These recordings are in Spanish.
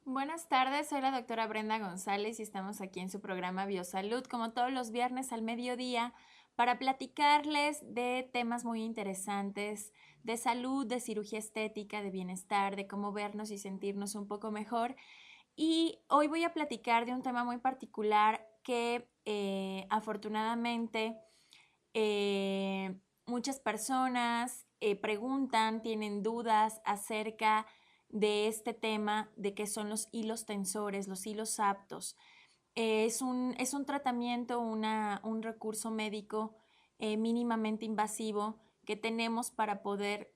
Buenas tardes, soy la doctora Brenda González y estamos aquí en su programa Biosalud, como todos los viernes al mediodía, para platicarles de temas muy interesantes de salud, de cirugía estética, de bienestar, de cómo vernos y sentirnos un poco mejor. Y hoy voy a platicar de un tema muy particular que afortunadamente muchas personas preguntan, tienen dudas acerca de este tema de qué son los hilos tensores, los hilos aptos. Es un tratamiento, un recurso médico mínimamente invasivo que tenemos para poder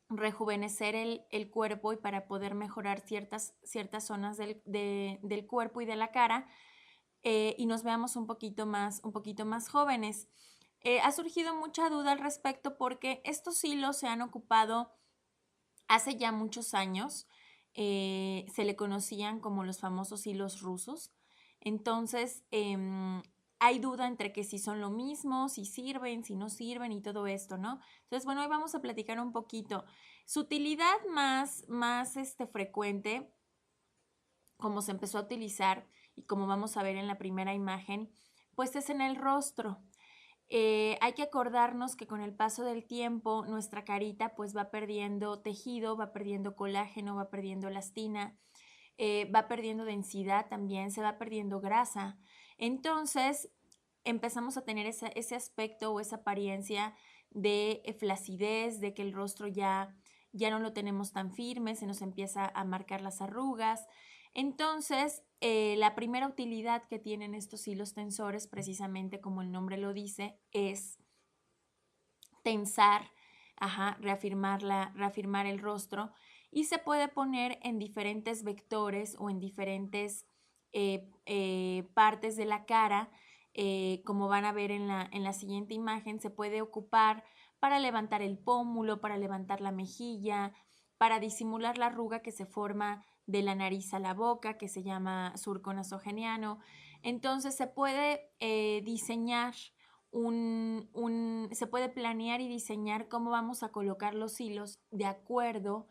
rejuvenecer el cuerpo y para poder mejorar ciertas zonas del cuerpo y de la cara y nos veamos un poquito más jóvenes. Ha surgido mucha duda al respecto porque estos hilos se han ocupado hace ya muchos años. Se le conocían como los famosos hilos rusos. Entonces, hay duda entre que si son lo mismo, si sirven, si no sirven y todo esto, ¿no? Entonces, bueno, hoy vamos a platicar un poquito. Su utilidad más frecuente, como se empezó a utilizar y como vamos a ver en la primera imagen, pues es en el rostro. Hay que acordarnos que con el paso del tiempo nuestra carita pues va perdiendo tejido, va perdiendo colágeno, va perdiendo elastina, va perdiendo densidad también, se va perdiendo grasa. Entonces empezamos a tener ese aspecto o esa apariencia de flacidez, de que el rostro ya no lo tenemos tan firme, se nos empieza a marcar las arrugas. Entonces, la primera utilidad que tienen estos hilos tensores, precisamente como el nombre lo dice, es tensar, reafirmar el rostro, y se puede poner en diferentes vectores o en diferentes partes de la cara. Como van a ver en la siguiente imagen, se puede ocupar para levantar el pómulo, para levantar la mejilla, para disimular la arruga que se forma de la nariz a la boca, que se llama surco nasogeniano. Entonces se puede diseñar se puede planear y diseñar cómo vamos a colocar los hilos de acuerdo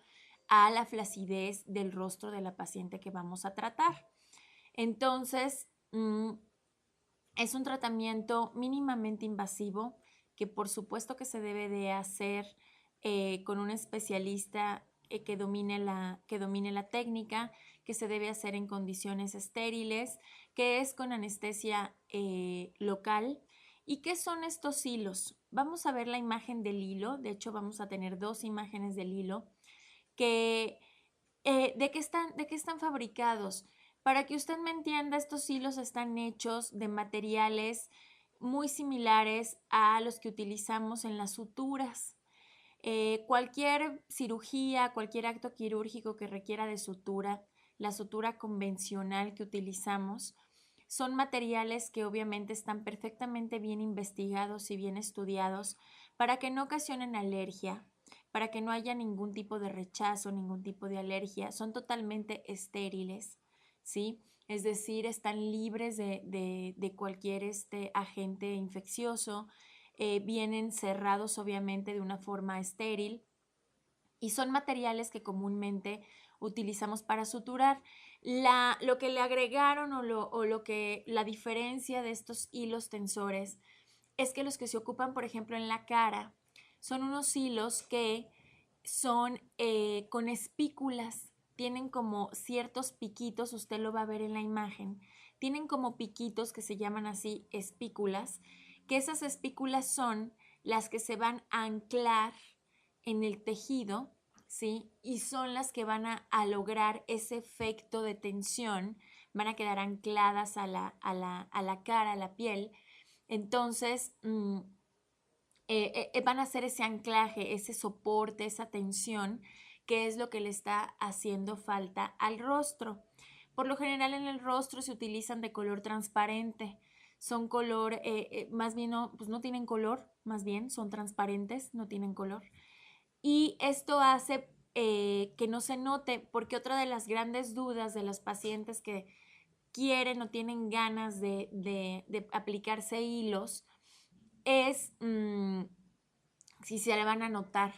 a la flacidez del rostro de la paciente que vamos a tratar. Entonces, es un tratamiento mínimamente invasivo que por supuesto que se debe de hacer con un especialista que domine la técnica, que se debe hacer en condiciones estériles, que es con anestesia local. ¿Y qué son estos hilos? Vamos a ver la imagen del hilo, de hecho vamos a tener dos imágenes del hilo, que, ¿de qué están fabricados? Para que usted me entienda, estos hilos están hechos de materiales muy similares a los que utilizamos en las suturas. Cualquier cirugía, cualquier acto quirúrgico que requiera de sutura, la sutura convencional que utilizamos, son materiales que obviamente están perfectamente bien investigados y bien estudiados para que no ocasionen alergia, para que no haya ningún tipo de rechazo, ningún tipo de alergia. Son totalmente estériles, ¿sí? Es decir, están libres de cualquier agente infeccioso, vienen cerrados obviamente de una forma estéril y son materiales que comúnmente utilizamos para suturar. Lo que le agregaron o que la diferencia de estos hilos tensores es que los que se ocupan, por ejemplo, en la cara, son unos hilos que son con espículas, tienen como ciertos piquitos, usted lo va a ver en la imagen, tienen como piquitos que se llaman así espículas, que esas espículas son las que se van a anclar en el tejido, ¿sí? Y son las que van a lograr ese efecto de tensión, van a quedar ancladas a la cara, a la piel. Entonces, van a hacer ese anclaje, ese soporte, esa tensión, que es lo que le está haciendo falta al rostro. Por lo general en el rostro se utilizan de color transparente, son color, más bien no, pues no tienen color, más bien son transparentes, no tienen color. Y esto hace que no se note, porque otra de las grandes dudas de los pacientes que quieren o tienen ganas de aplicarse hilos es si se le van a notar,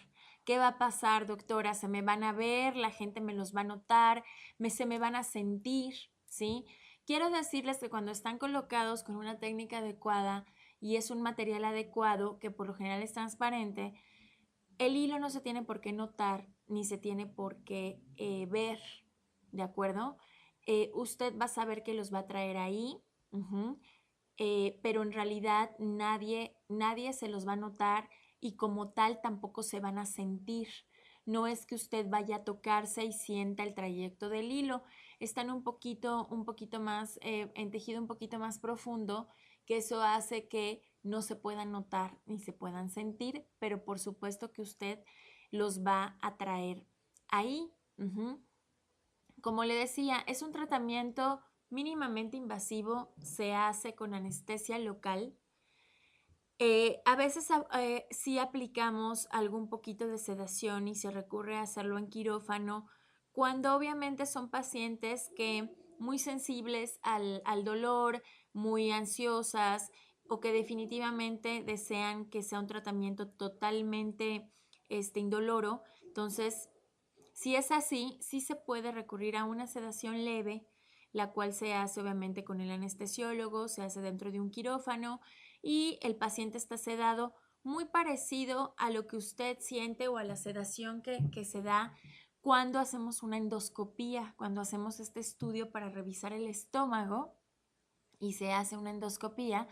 ¿Qué va a pasar, doctora? Se me van a ver, la gente me los va a notar, se me van a sentir, ¿sí? Quiero decirles que cuando están colocados con una técnica adecuada y es un material adecuado, que por lo general es transparente, el hilo no se tiene por qué notar ni se tiene por qué ver, ¿de acuerdo? Usted va a saber que los va a traer ahí, pero en realidad nadie se los va a notar y como tal tampoco se van a sentir. No es que usted vaya a tocarse y sienta el trayecto del hilo. Están un poquito más, en tejido un poquito más profundo, que eso hace que no se puedan notar ni se puedan sentir, pero por supuesto que usted los va a traer ahí. Como le decía, es un tratamiento mínimamente invasivo, se hace con anestesia local. A veces sí aplicamos algún poquito de sedación y se recurre a hacerlo en quirófano cuando obviamente son pacientes que muy sensibles al dolor, muy ansiosas o que definitivamente desean que sea un tratamiento totalmente indoloro. Entonces, si es así, sí se puede recurrir a una sedación leve, la cual se hace obviamente con el anestesiólogo, se hace dentro de un quirófano y el paciente está sedado muy parecido a lo que usted siente o a la sedación que se da cuando hacemos una endoscopía, cuando hacemos este estudio para revisar el estómago y se hace una endoscopía,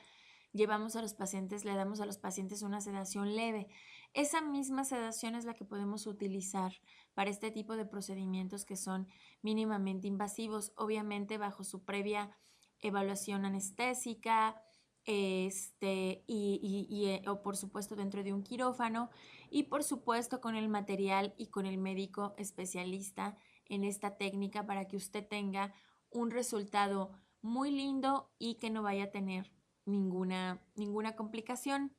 llevamos a los pacientes, le damos a los pacientes una sedación leve. Esa misma sedación es la que podemos utilizar para este tipo de procedimientos que son mínimamente invasivos, obviamente bajo su previa evaluación anestésica, o por supuesto dentro de un quirófano y por supuesto con el material y con el médico especialista en esta técnica para que usted tenga un resultado muy lindo y que no vaya a tener ninguna complicación.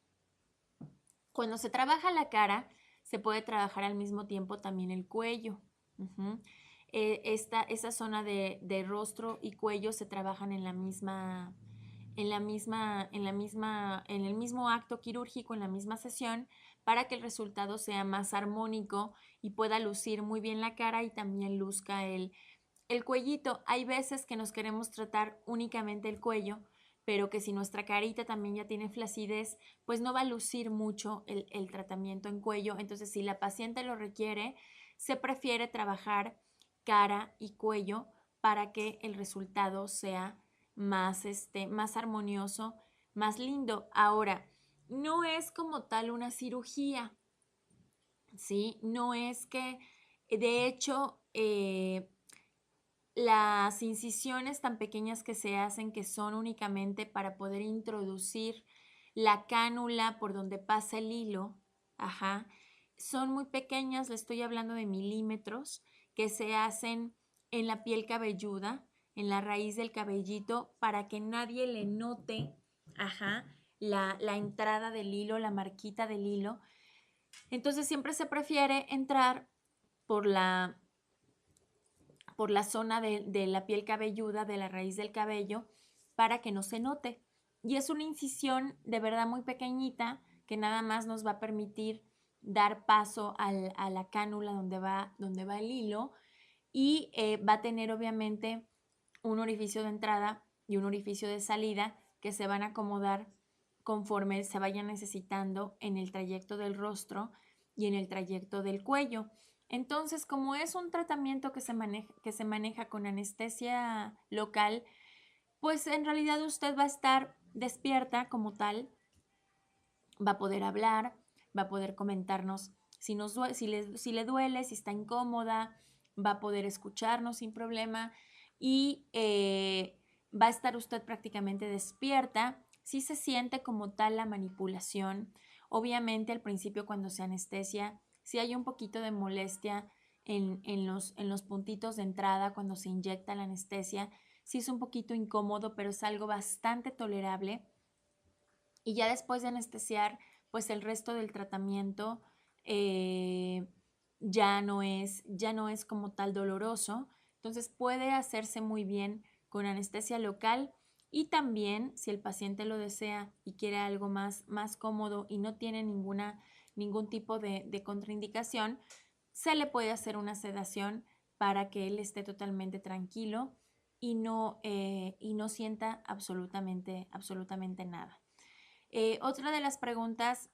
Cuando se trabaja la cara, se puede trabajar al mismo tiempo también el cuello. Esa zona de rostro y cuello se trabajan en el mismo acto quirúrgico, en la misma sesión, para que el resultado sea más armónico y pueda lucir muy bien la cara y también luzca el cuellito. Hay veces que nos queremos tratar únicamente el cuello, pero que si nuestra carita también ya tiene flacidez, pues no va a lucir mucho el tratamiento en cuello. Entonces, si la paciente lo requiere, se prefiere trabajar cara y cuello para que el resultado sea más armonioso, más lindo. Ahora, no es como tal una cirugía, ¿sí? No es que, de hecho, las incisiones tan pequeñas que se hacen, que son únicamente para poder introducir la cánula por donde pasa el hilo, son muy pequeñas, le estoy hablando de milímetros, que se hacen en la piel cabelluda, en la raíz del cabellito, para que nadie le note, la entrada del hilo, la marquita del hilo. Entonces siempre se prefiere entrar por la zona de la piel cabelluda, de la raíz del cabello, para que no se note. Y es una incisión de verdad muy pequeñita que nada más nos va a permitir dar paso a la cánula donde va el hilo y va a tener obviamente un orificio de entrada y un orificio de salida que se van a acomodar conforme se vayan necesitando en el trayecto del rostro y en el trayecto del cuello. Entonces, como es un tratamiento que se maneja con anestesia local, pues en realidad usted va a estar despierta como tal, va a poder hablar, va a poder comentarnos si le duele, si está incómoda, va a poder escucharnos sin problema y va a estar usted prácticamente despierta. Si se siente como tal la manipulación, obviamente al principio cuando se anestesia, si hay un poquito de molestia en los puntitos de entrada cuando se inyecta la anestesia, sí es un poquito incómodo, pero es algo bastante tolerable. Y ya después de anestesiar, pues el resto del tratamiento ya no es como tal doloroso. Entonces puede hacerse muy bien con anestesia local y también si el paciente lo desea y quiere algo más cómodo y no tiene ningún tipo de contraindicación, se le puede hacer una sedación para que él esté totalmente tranquilo y no sienta absolutamente nada. Otra de las preguntas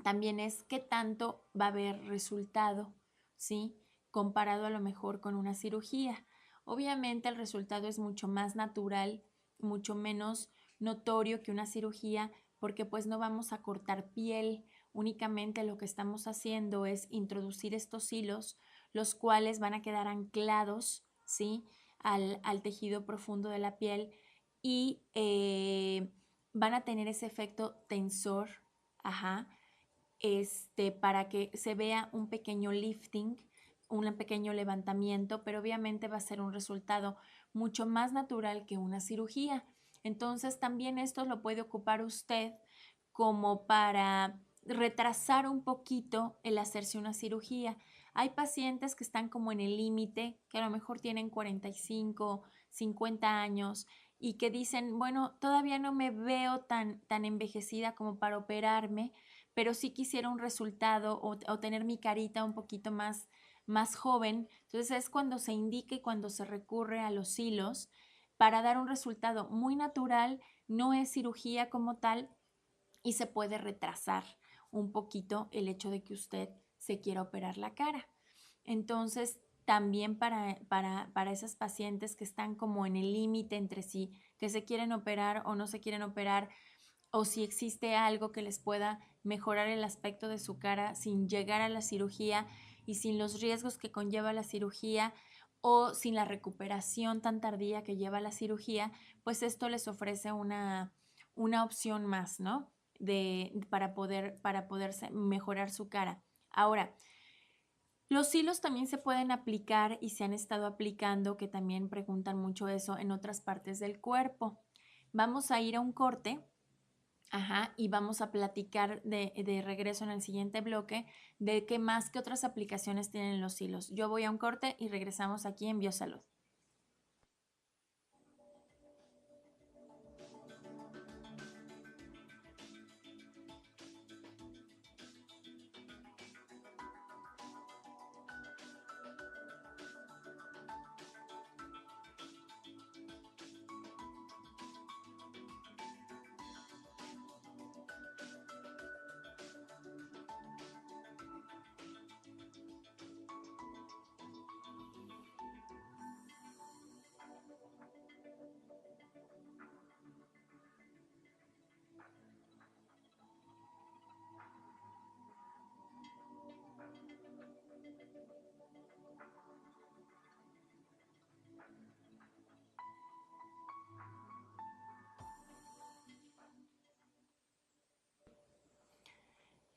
también es qué tanto va a haber resultado, ¿sí? Comparado a lo mejor con una cirugía. Obviamente el resultado es mucho más natural, mucho menos notorio que una cirugía, porque pues no vamos a cortar piel, únicamente lo que estamos haciendo es introducir estos hilos, los cuales van a quedar anclados, ¿sí? Al tejido profundo de la piel y van a tener ese efecto tensor, ajá, para que se vea un pequeño lifting, un pequeño levantamiento, pero obviamente va a ser un resultado mucho más natural que una cirugía. Entonces también esto lo puede ocupar usted como para retrasar un poquito el hacerse una cirugía. Hay pacientes que están como en el límite, que a lo mejor tienen 45, 50 años y que dicen, bueno, todavía no me veo tan envejecida como para operarme, pero sí quisiera un resultado o tener mi carita un poquito más joven. Entonces es cuando se indica y cuando se recurre a los hilos para dar un resultado muy natural, no es cirugía como tal y se puede retrasar un poquito el hecho de que usted se quiera operar la cara. Entonces, también para esas pacientes que están como en el límite entre sí, que se quieren operar o no se quieren operar, o si existe algo que les pueda mejorar el aspecto de su cara sin llegar a la cirugía y sin los riesgos que conlleva la cirugía o sin la recuperación tan tardía que lleva la cirugía, pues esto les ofrece una opción más, ¿no? Para poder mejorar su cara. Ahora, los hilos también se pueden aplicar y se han estado aplicando, que también preguntan mucho eso, en otras partes del cuerpo. Vamos a ir a un corte. Ajá, y vamos a platicar de regreso en el siguiente bloque de qué más, qué otras aplicaciones tienen los hilos. Yo voy a un corte y regresamos aquí en Biosalud.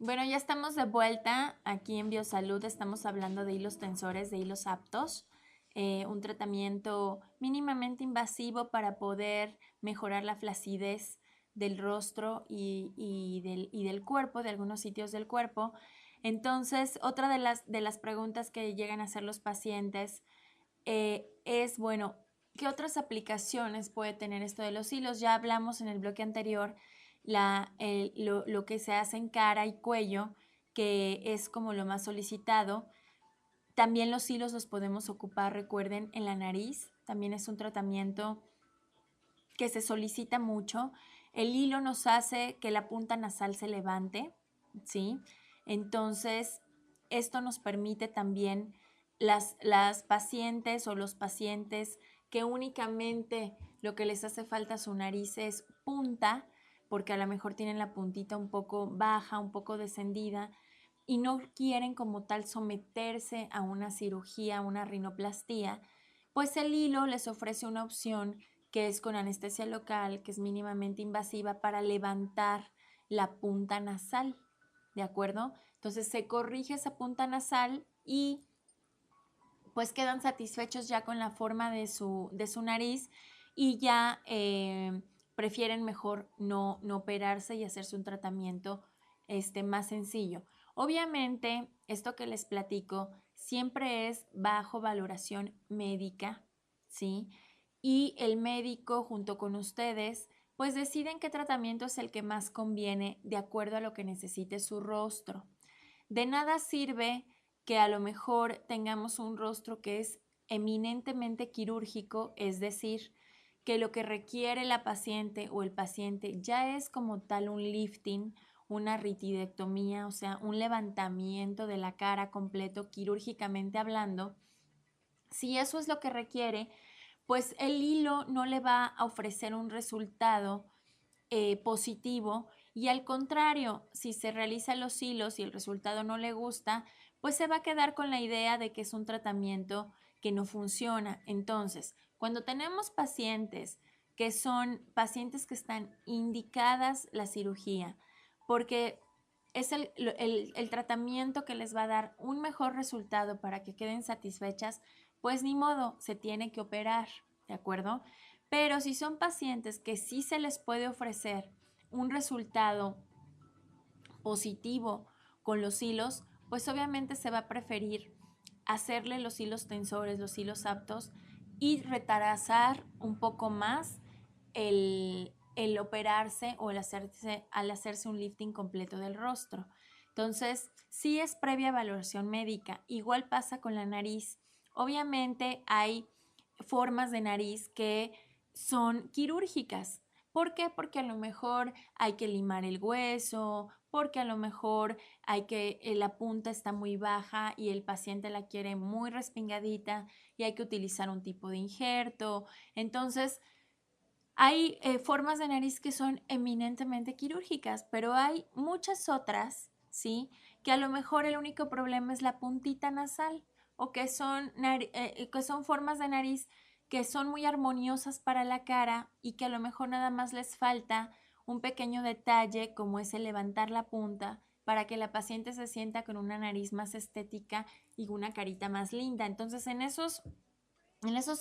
Bueno, ya estamos de vuelta aquí en Biosalud. Estamos hablando de hilos tensores, de hilos aptos, un tratamiento mínimamente invasivo para poder mejorar la flacidez del rostro y del cuerpo, de algunos sitios del cuerpo. Entonces, otra de las preguntas que llegan a hacer los pacientes es, bueno, ¿qué otras aplicaciones puede tener esto de los hilos? Ya hablamos en el bloque anterior lo que se hace en cara y cuello, que es como lo más solicitado. También los hilos los podemos ocupar, recuerden, en la nariz. También es un tratamiento que se solicita mucho. El hilo nos hace que la punta nasal se levante, ¿sí? Entonces, esto nos permite también las pacientes o los pacientes que únicamente lo que les hace falta a su nariz es punta, porque a lo mejor tienen la puntita un poco baja, un poco descendida, y no quieren como tal someterse a una cirugía, a una rinoplastía, pues el hilo les ofrece una opción que es con anestesia local, que es mínimamente invasiva para levantar la punta nasal, ¿de acuerdo? Entonces se corrige esa punta nasal y pues quedan satisfechos ya con la forma de su nariz y ya prefieren mejor no operarse y hacerse un tratamiento más sencillo. Obviamente, esto que les platico siempre es bajo valoración médica, ¿sí? Y el médico junto con ustedes pues deciden qué tratamiento es el que más conviene de acuerdo a lo que necesite su rostro. De nada sirve que a lo mejor tengamos un rostro que es eminentemente quirúrgico, es decir, que lo que requiere la paciente o el paciente ya es como tal un lifting, una ritidectomía, o sea, un levantamiento de la cara completo quirúrgicamente hablando. Si eso es lo que requiere, pues el hilo no le va a ofrecer un resultado positivo, y al contrario, si se realizan los hilos y el resultado no le gusta, pues se va a quedar con la idea de que es un tratamiento que no funciona. Entonces, cuando tenemos pacientes que son pacientes que están indicadas la cirugía, porque es el tratamiento que les va a dar un mejor resultado para que queden satisfechas, pues ni modo, se tiene que operar, ¿de acuerdo? Pero si son pacientes que sí se les puede ofrecer un resultado positivo con los hilos, pues obviamente se va a preferir hacerle los hilos tensores, los hilos aptos y retrasar un poco más el operarse o al hacerse un lifting completo del rostro. Entonces, sí es previa valoración médica. Igual pasa con la nariz. Obviamente hay formas de nariz que son quirúrgicas. ¿Por qué? Porque a lo mejor hay que limar el hueso, porque a lo mejor la punta está muy baja y el paciente la quiere muy respingadita y hay que utilizar un tipo de injerto. Entonces, hay formas de nariz que son eminentemente quirúrgicas, pero hay muchas otras, ¿sí? Que a lo mejor el único problema es la puntita nasal o que son formas de nariz que son muy armoniosas para la cara y que a lo mejor nada más les falta un pequeño detalle como es el levantar la punta para que la paciente se sienta con una nariz más estética y una carita más linda. Entonces, en esos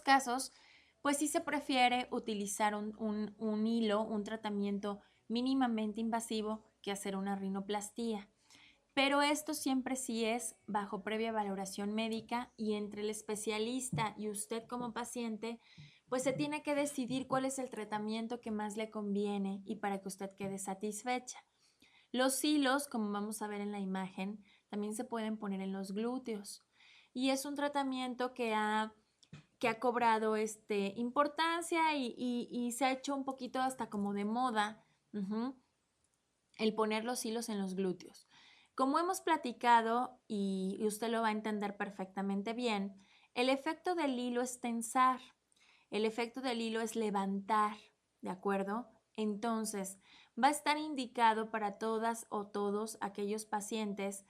casos, pues sí se prefiere utilizar un hilo, un tratamiento mínimamente invasivo que hacer una rinoplastía. Pero esto siempre sí es bajo previa valoración médica y entre el especialista y usted como paciente, pues se tiene que decidir cuál es el tratamiento que más le conviene y para que usted quede satisfecha. Los hilos, como vamos a ver en la imagen, también se pueden poner en los glúteos y es un tratamiento que ha cobrado importancia y se ha hecho un poquito hasta como de moda, el poner los hilos en los glúteos. Como hemos platicado, y usted lo va a entender perfectamente bien, el efecto del hilo es tensar, el efecto del hilo es levantar, ¿de acuerdo? Entonces, va a estar indicado para todas o todos aquellos pacientes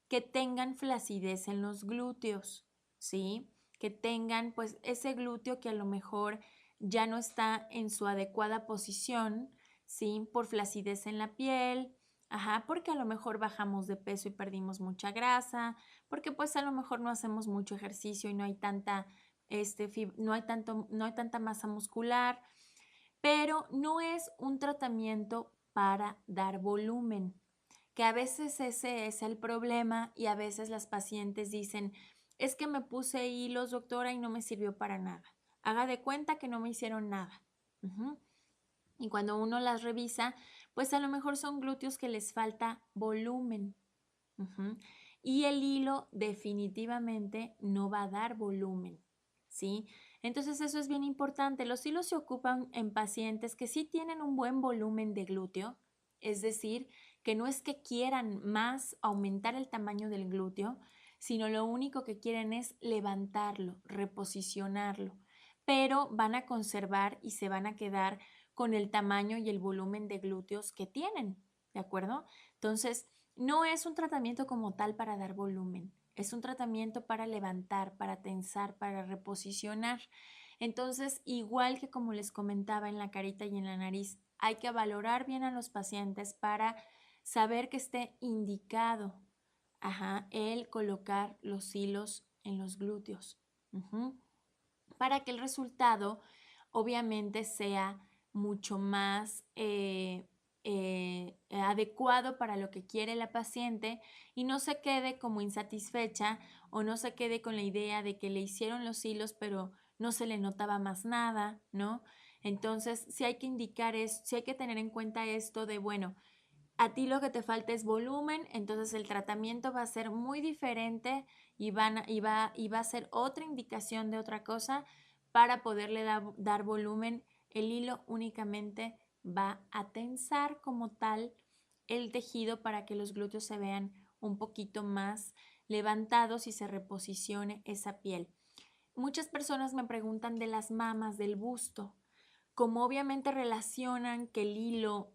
que tengan flacidez en los glúteos, ¿sí? Que tengan pues ese glúteo que a lo mejor ya no está en su adecuada posición, ¿sí? Por flacidez en la piel, porque a lo mejor bajamos de peso y perdimos mucha grasa, porque pues a lo mejor no hacemos mucho ejercicio y no hay tanta, no hay tanta masa muscular, pero no es un tratamiento para dar volumen, que a veces ese es el problema y a veces las pacientes dicen, es que me puse hilos, doctora, y no me sirvió para nada. Haga de cuenta que no me hicieron nada. Y cuando uno las revisa, pues a lo mejor son glúteos que les falta volumen. Y el hilo definitivamente no va a dar volumen, ¿sí? Entonces eso es bien importante. Los hilos se ocupan en pacientes que sí tienen un buen volumen de glúteo, es decir, que no es que quieran más aumentar el tamaño del glúteo, sino lo único que quieren es levantarlo, reposicionarlo, pero van a conservar y se van a quedar con el tamaño y el volumen de glúteos que tienen, ¿de acuerdo? Entonces, no es un tratamiento como tal para dar volumen, es un tratamiento para levantar, para tensar, para reposicionar. Entonces, igual que como les comentaba en la carita y en la nariz, hay que valorar bien a los pacientes para saber que esté indicado el colocar los hilos en los glúteos, para que el resultado obviamente sea mucho más adecuado para lo que quiere la paciente y no se quede como insatisfecha o no se quede con la idea de que le hicieron los hilos pero no se le notaba más nada, ¿no? Entonces, sí hay que indicar sí hay que tener en cuenta esto de, bueno, a ti lo que te falta es volumen, entonces el tratamiento va a ser muy diferente y va a ser otra indicación de otra cosa para poderle dar volumen. El hilo únicamente va a tensar como tal el tejido para que los glúteos se vean un poquito más levantados y se reposicione esa piel. Muchas personas me preguntan de las mamas, del busto. Como obviamente relacionan que el hilo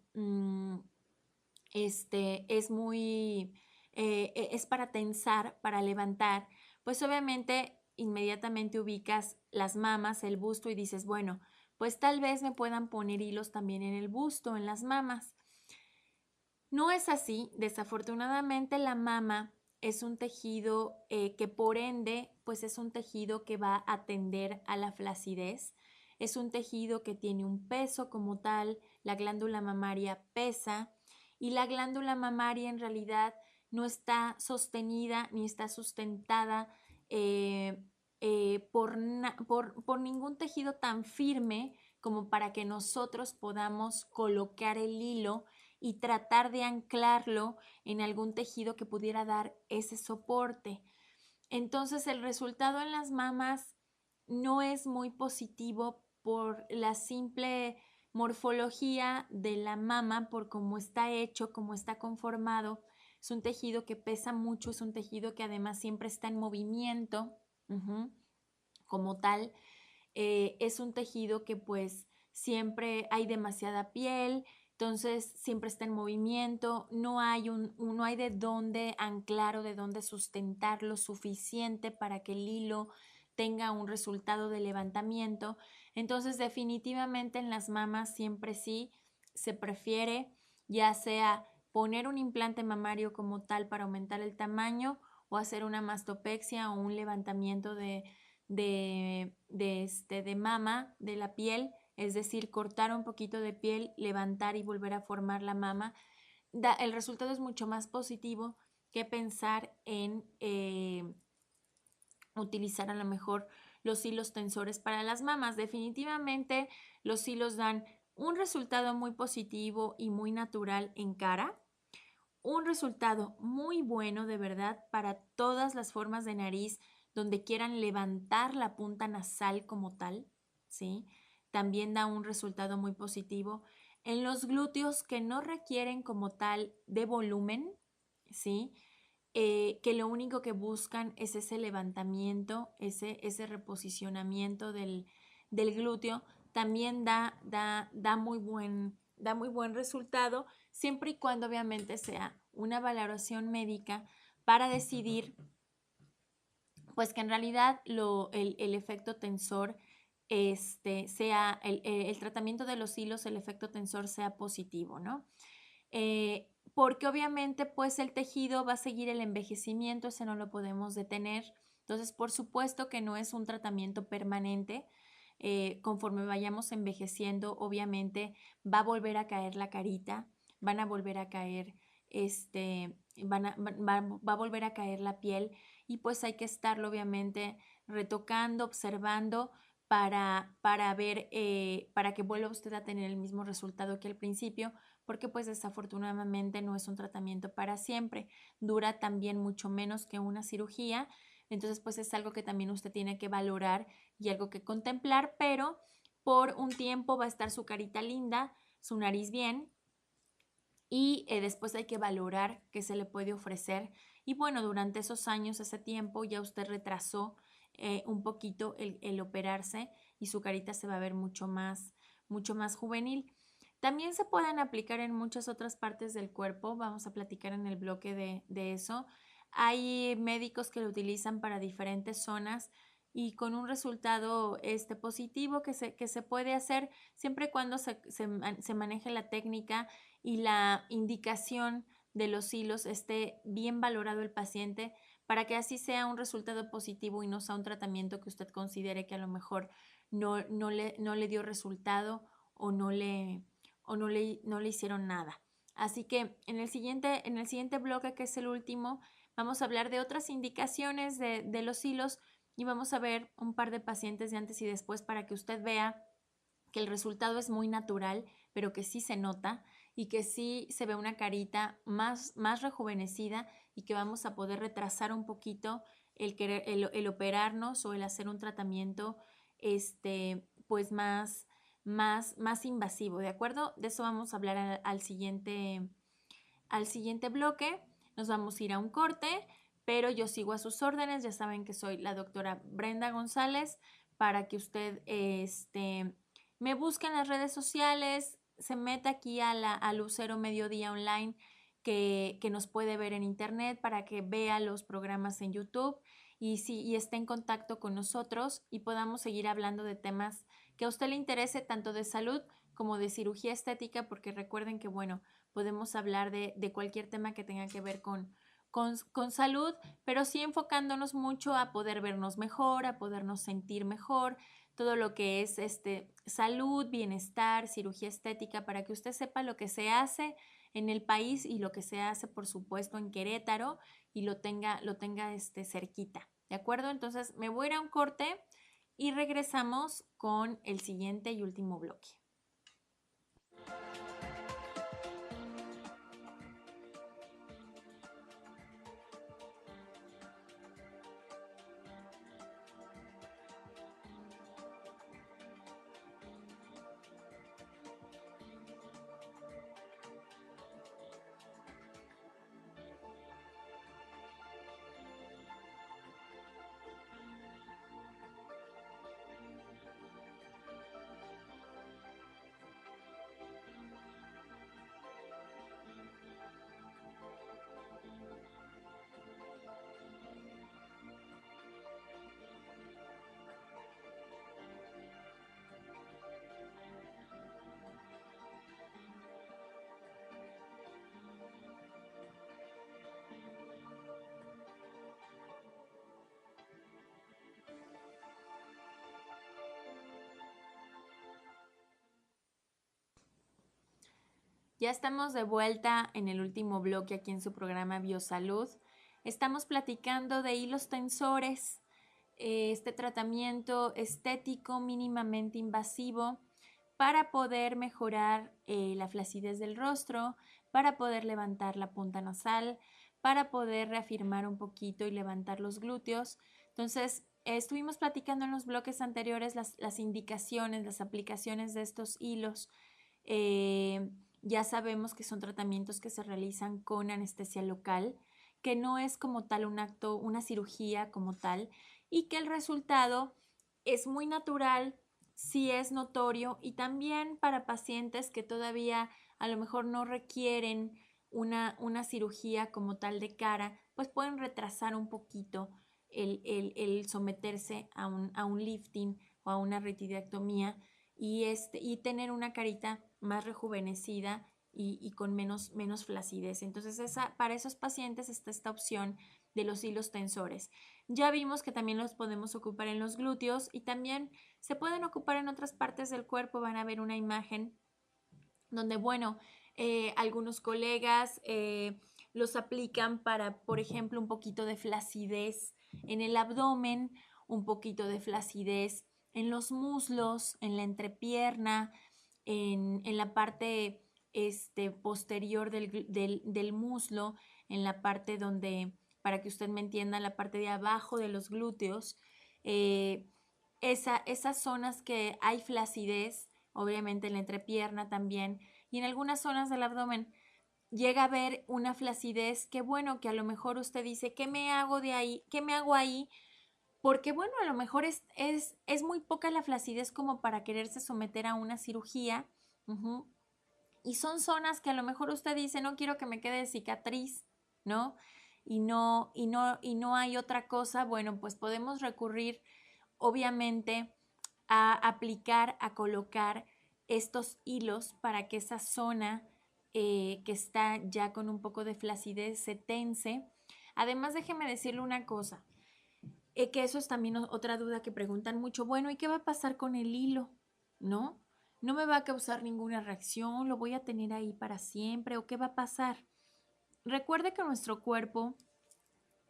es muy, es para tensar, para levantar, pues obviamente inmediatamente ubicas las mamas, el busto y dices, bueno, pues tal vez me puedan poner hilos también en el busto, en las mamas. No es así, desafortunadamente la mama es un tejido que por ende, pues es un tejido que va a tender a la flacidez, es un tejido que tiene un peso como tal, la glándula mamaria pesa y la glándula mamaria en realidad no está sostenida ni está sustentada por ningún tejido tan firme como para que nosotros podamos colocar el hilo y tratar de anclarlo en algún tejido que pudiera dar ese soporte. Entonces el resultado en las mamas no es muy positivo por la simple morfología de la mama, por cómo está hecho, cómo está conformado. Es un tejido que pesa mucho, es un tejido que además siempre está en movimiento, como tal. Es un tejido que pues siempre hay demasiada piel, entonces siempre está en movimiento, no hay de dónde anclar o de dónde sustentar lo suficiente para que el hilo tenga un resultado de levantamiento. Entonces definitivamente en las mamas siempre sí se prefiere ya sea poner un implante mamario como tal para aumentar el tamaño o hacer una mastopexia o un levantamiento de mama, de la piel, es decir, cortar un poquito de piel, levantar y volver a formar la mama. El resultado es mucho más positivo que pensar en utilizar a lo mejor los hilos tensores para las mamas. Definitivamente los hilos dan un resultado muy positivo y muy natural en cara, un resultado muy bueno de verdad para todas las formas de nariz donde quieran levantar la punta nasal como tal, ¿sí? También da un resultado muy positivo. En los glúteos que no requieren como tal de volumen, ¿sí? Que lo único que buscan es ese levantamiento, ese reposicionamiento del glúteo, también da muy buen resultado, siempre y cuando obviamente sea una valoración médica para decidir pues que en realidad el efecto tensor sea el tratamiento de los hilos, el efecto tensor sea positivo, ¿no? Porque obviamente pues el tejido va a seguir el envejecimiento, ese no lo podemos detener. Entonces, por supuesto que no es un tratamiento permanente. Conforme vayamos envejeciendo, obviamente va a volver a caer la carita, van a volver a caer, va a volver a caer la piel y pues hay que estarlo obviamente retocando, observando para ver, para que vuelva usted a tener el mismo resultado que al principio, porque pues desafortunadamente no es un tratamiento para siempre, dura también mucho menos que una cirugía, entonces pues es algo que también usted tiene que valorar y algo que contemplar, pero por un tiempo va a estar su carita linda, su nariz bien y después hay que valorar qué se le puede ofrecer y bueno, durante esos años, ese tiempo ya usted retrasó un poquito el operarse y su carita se va a ver mucho más juvenil. También se pueden aplicar en muchas otras partes del cuerpo, vamos a platicar en el bloque de eso. Hay médicos que lo utilizan para diferentes zonas y con un resultado positivo que se puede hacer siempre y cuando se maneje la técnica y la indicación de los hilos esté bien valorado el paciente para que así sea un resultado positivo y no sea un tratamiento que usted considere que a lo mejor no le dio resultado o no le hicieron nada. Así que en el siguiente bloque, que es el último, vamos a hablar de otras indicaciones de los hilos y vamos a ver un par de pacientes de antes y después para que usted vea que el resultado es muy natural, pero que sí se nota y que sí se ve una carita más rejuvenecida y que vamos a poder retrasar un poquito el operarnos o el hacer un tratamiento pues más invasivo, ¿de acuerdo? De eso vamos a hablar al siguiente bloque. Nos vamos a ir a un corte, pero yo sigo a sus órdenes. Ya saben que soy la doctora Brenda González, para que usted me busque en las redes sociales, se meta aquí a Lucero Mediodía Online, que nos puede ver en internet, para que vea los programas en YouTube y esté en contacto con nosotros y podamos seguir hablando de temas que a usted le interese, tanto de salud como de cirugía estética, porque recuerden que, bueno, podemos hablar de cualquier tema que tenga que ver con salud, pero sí enfocándonos mucho a poder vernos mejor, a podernos sentir mejor, todo lo que es salud, bienestar, cirugía estética, para que usted sepa lo que se hace en el país y lo que se hace, por supuesto, en Querétaro, y lo tenga cerquita, ¿de acuerdo? Entonces me voy a ir a un corte y regresamos con el siguiente y último bloque. Ya estamos de vuelta en el último bloque aquí en su programa Biosalud. Estamos platicando de hilos tensores, este tratamiento estético mínimamente invasivo para poder mejorar la flacidez del rostro, para poder levantar la punta nasal, para poder reafirmar un poquito y levantar los glúteos. Entonces, estuvimos platicando en los bloques anteriores las indicaciones, las aplicaciones de estos hilos. Ya sabemos que son tratamientos que se realizan con anestesia local, que no es como tal un acto, una cirugía como tal, y que el resultado es muy natural, sí es notorio, y también para pacientes que todavía a lo mejor no requieren una cirugía como tal de cara, pues pueden retrasar un poquito el someterse a un lifting o a una retidectomía y tener una carita más rejuvenecida y con menos flacidez. Entonces, para esos pacientes está esta opción de los hilos tensores. Ya vimos que también los podemos ocupar en los glúteos y también se pueden ocupar en otras partes del cuerpo. Van a ver una imagen donde, bueno, algunos colegas los aplican para, por ejemplo, un poquito de flacidez en el abdomen, un poquito de flacidez en los muslos, en la entrepierna, en la parte posterior del muslo, en la parte donde, para que usted me entienda, la parte de abajo de los glúteos, esas zonas que hay flacidez, obviamente en la entrepierna también, y en algunas zonas del abdomen llega a haber una flacidez que, bueno, que a lo mejor usted dice, ¿qué me hago de ahí? ¿Qué me hago ahí? Porque, bueno, a lo mejor es muy poca la flacidez como para quererse someter a una cirugía. Y son zonas que a lo mejor usted dice, no quiero que me quede cicatriz, ¿no? Y no hay otra cosa. Bueno, pues podemos recurrir, obviamente, a aplicar, a colocar estos hilos para que esa zona que está ya con un poco de flacidez se tense. Además, déjeme decirle una cosa, que eso es también otra duda que preguntan mucho. Bueno, ¿y qué va a pasar con el hilo? ¿No? ¿No me va a causar ninguna reacción? ¿Lo voy a tener ahí para siempre? ¿O qué va a pasar? Recuerde que nuestro cuerpo,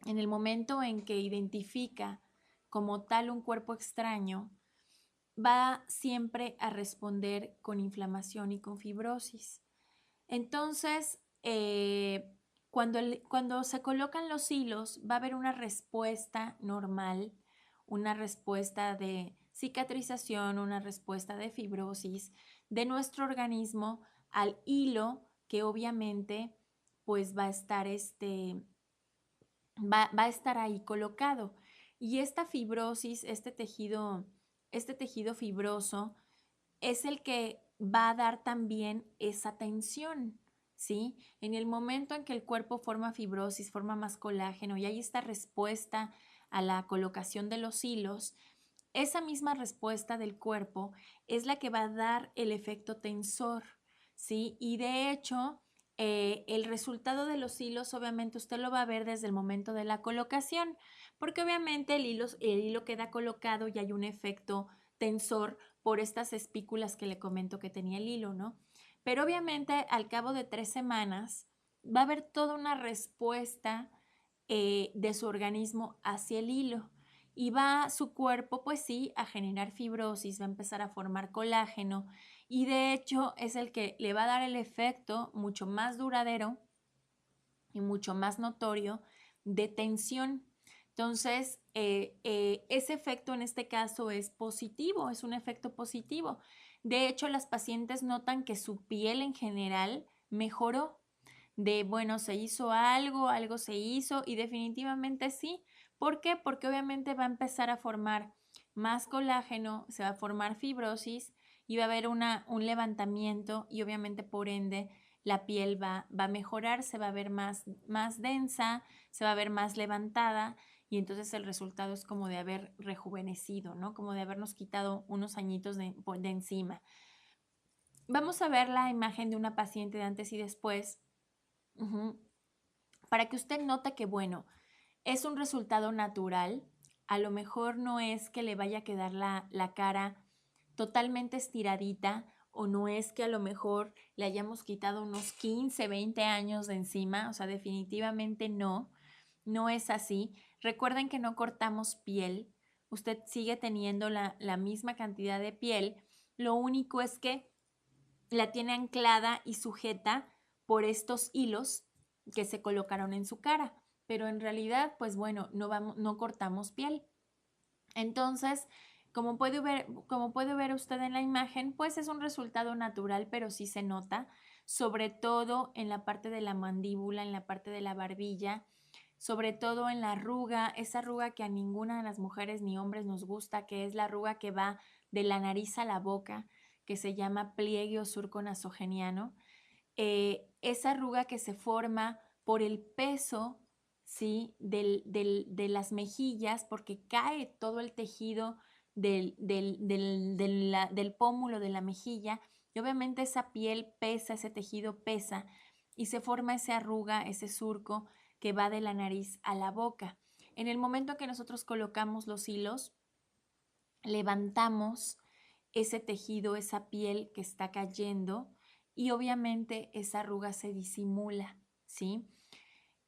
en el momento en que identifica como tal un cuerpo extraño, va siempre a responder con inflamación y con fibrosis. Entonces, cuando se colocan los hilos, va a haber una respuesta normal, una respuesta de cicatrización, una respuesta de fibrosis de nuestro organismo al hilo que obviamente pues va a estar va a estar ahí colocado. Y esta fibrosis, este tejido fibroso, es el que va a dar también esa tensión, ¿sí? En el momento en que el cuerpo forma fibrosis, forma más colágeno y hay esta respuesta a la colocación de los hilos, esa misma respuesta del cuerpo es la que va a dar el efecto tensor, ¿sí? Y de hecho, el resultado de los hilos, obviamente, usted lo va a ver desde el momento de la colocación, porque obviamente el hilo queda colocado y hay un efecto tensor por estas espículas que le comento que tenía el hilo, ¿no? Pero obviamente al cabo de 3 semanas va a haber toda una respuesta de su organismo hacia el hilo y va su cuerpo, pues sí, a generar fibrosis, va a empezar a formar colágeno y de hecho es el que le va a dar el efecto mucho más duradero y mucho más notorio de tensión. Entonces, ese efecto en este caso es positivo, es un efecto positivo. De hecho, las pacientes notan que su piel en general mejoró. Bueno, se hizo algo, algo se hizo y definitivamente sí. ¿Por qué? Porque obviamente va a empezar a formar más colágeno, se va a formar fibrosis y va a haber un levantamiento y obviamente por ende la piel va a mejorar, se va a ver más densa, se va a ver más levantada y entonces el resultado es como de haber rejuvenecido, ¿no? Como de habernos quitado unos añitos de encima. Vamos a ver la imagen de una paciente de antes y después, para que usted note que, bueno, es un resultado natural. A lo mejor no es que le vaya a quedar la cara totalmente estiradita o no es que a lo mejor le hayamos quitado unos 15, 20 años de encima, o sea, definitivamente no, no es así. Recuerden que no cortamos piel, usted sigue teniendo la misma cantidad de piel, lo único es que la tiene anclada y sujeta por estos hilos que se colocaron en su cara, pero en realidad, pues bueno, no cortamos piel. Entonces, como puede ver usted en la imagen, pues es un resultado natural, pero sí se nota, sobre todo en la parte de la mandíbula, en la parte de la barbilla, sobre todo en la arruga, esa arruga que a ninguna de las mujeres ni hombres nos gusta, que es la arruga que va de la nariz a la boca, que se llama pliegue o surco nasogeniano. Esa arruga que se forma por el peso, ¿sí? De las mejillas, porque cae todo el tejido del pómulo de la mejilla y obviamente esa piel pesa, ese tejido pesa y se forma esa arruga, ese surco que va de la nariz a la boca. En el momento que nosotros colocamos los hilos, levantamos ese tejido, esa piel que está cayendo y obviamente esa arruga se disimula, ¿sí?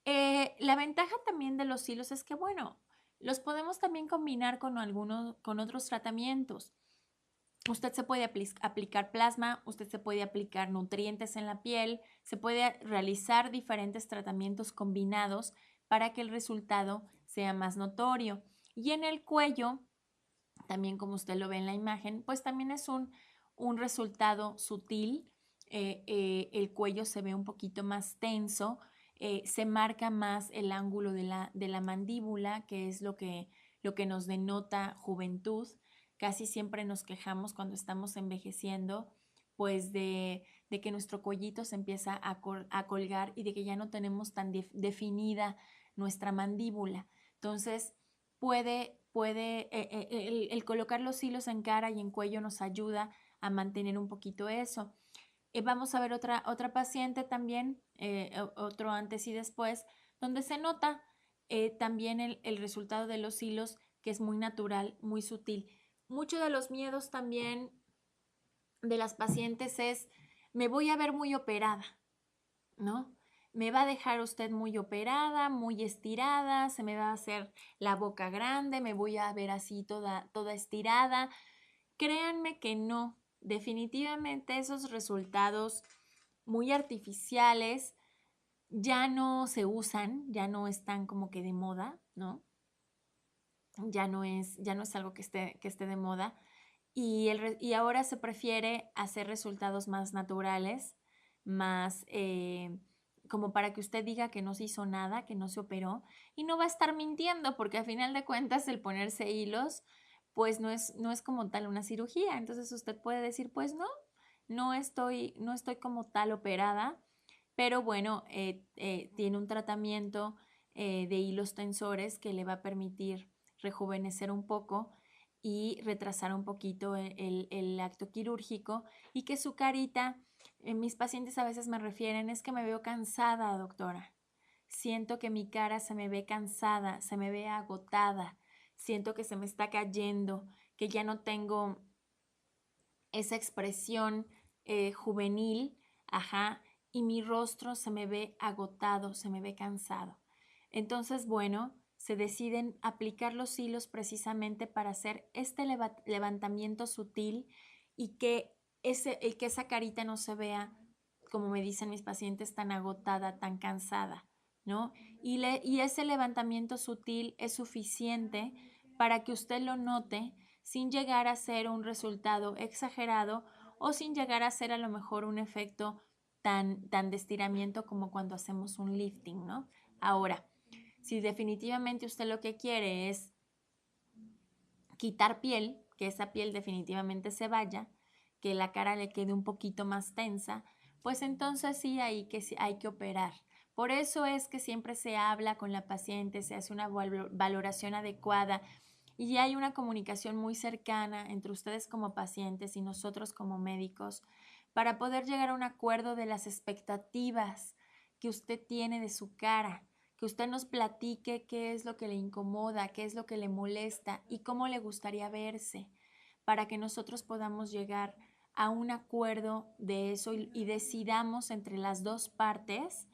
La ventaja también de los hilos es que, bueno, los podemos también combinar con otros tratamientos. Usted se puede aplicar plasma, usted se puede aplicar nutrientes en la piel, se puede realizar diferentes tratamientos combinados para que el resultado sea más notorio. Y en el cuello, también como usted lo ve en la imagen, pues también es un resultado sutil. El cuello se ve un poquito más tenso, se marca más el ángulo de la mandíbula, que es lo que nos denota juventud. Casi siempre nos quejamos cuando estamos envejeciendo, pues de que nuestro cuellito se empieza a colgar y de que ya no tenemos tan definida nuestra mandíbula. Entonces, el colocar los hilos en cara y en cuello nos ayuda a mantener un poquito eso. Vamos a ver otra paciente también, otro antes y después, donde se nota también el resultado de los hilos, que es muy natural, muy sutil. Muchos de los miedos también de las pacientes es, me voy a ver muy operada, ¿no? Me va a dejar usted muy operada, muy estirada, se me va a hacer la boca grande, me voy a ver así toda estirada. Créanme que no, definitivamente esos resultados muy artificiales ya no se usan, ya no están como que de moda, ¿no? Ya no es algo que esté de moda y ahora se prefiere hacer resultados más naturales, más como para que usted diga que no se hizo nada, que no se operó y no va a estar mintiendo porque a final de cuentas el ponerse hilos pues no es como tal una cirugía. Entonces usted puede decir pues no estoy como tal operada, pero bueno, tiene un tratamiento de hilos tensores que le va a permitir rejuvenecer un poco y retrasar un poquito el acto quirúrgico y que su carita, mis pacientes a veces me refieren, es que me veo cansada, doctora. Siento que mi cara se me ve cansada, se me ve agotada, siento que se me está cayendo, que ya no tengo esa expresión juvenil, ajá, y mi rostro se me ve agotado, se me ve cansado. Entonces, bueno, se deciden aplicar los hilos precisamente para hacer este levantamiento sutil y que esa carita no se vea, como me dicen mis pacientes, tan agotada, tan cansada, ¿no? Y ese levantamiento sutil es suficiente para que usted lo note sin llegar a ser un resultado exagerado o sin llegar a ser a lo mejor un efecto tan de estiramiento como cuando hacemos un lifting, ¿no? Ahora, si definitivamente usted lo que quiere es quitar piel, que esa piel definitivamente se vaya, que la cara le quede un poquito más tensa, pues entonces sí hay que operar. Por eso es que siempre se habla con la paciente, se hace una valoración adecuada y hay una comunicación muy cercana entre ustedes como pacientes y nosotros como médicos para poder llegar a un acuerdo de las expectativas que usted tiene de su cara, que usted nos platique qué es lo que le incomoda, qué es lo que le molesta y cómo le gustaría verse, para que nosotros podamos llegar a un acuerdo de eso y decidamos entre las dos partes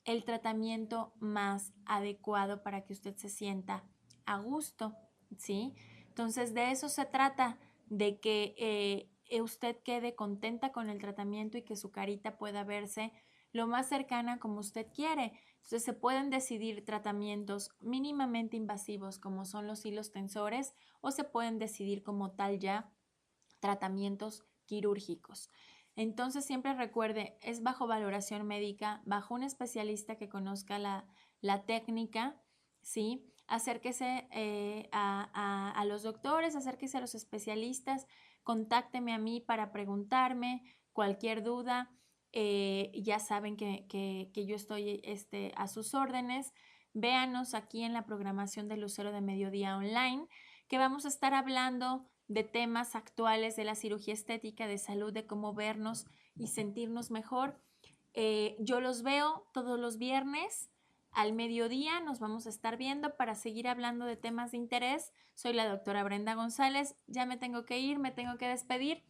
el tratamiento más adecuado para que usted se sienta a gusto, ¿sí? Entonces, de eso se trata, de que usted quede contenta con el tratamiento y que su carita pueda verse lo más cercana como usted quiere. Entonces, se pueden decidir tratamientos mínimamente invasivos como son los hilos tensores o se pueden decidir como tal ya tratamientos quirúrgicos. Entonces siempre recuerde, es bajo valoración médica, bajo un especialista que conozca la técnica, ¿sí? Acérquese a los doctores, acérquese a los especialistas, contácteme a mí para preguntarme cualquier duda. Ya saben que yo estoy a sus órdenes. Véanos aquí en la programación de Lucero de Mediodía Online, que vamos a estar hablando de temas actuales de la cirugía estética, de salud, de cómo vernos y sentirnos mejor. Yo los veo todos los viernes al mediodía, nos vamos a estar viendo para seguir hablando de temas de interés. Soy la doctora Brenda González, ya me tengo que ir, me tengo que despedir,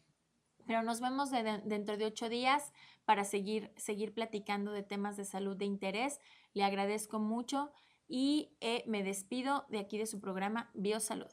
pero nos vemos dentro de 8 días para seguir platicando de temas de salud de interés. Le agradezco mucho y me despido de aquí de su programa Biosalud.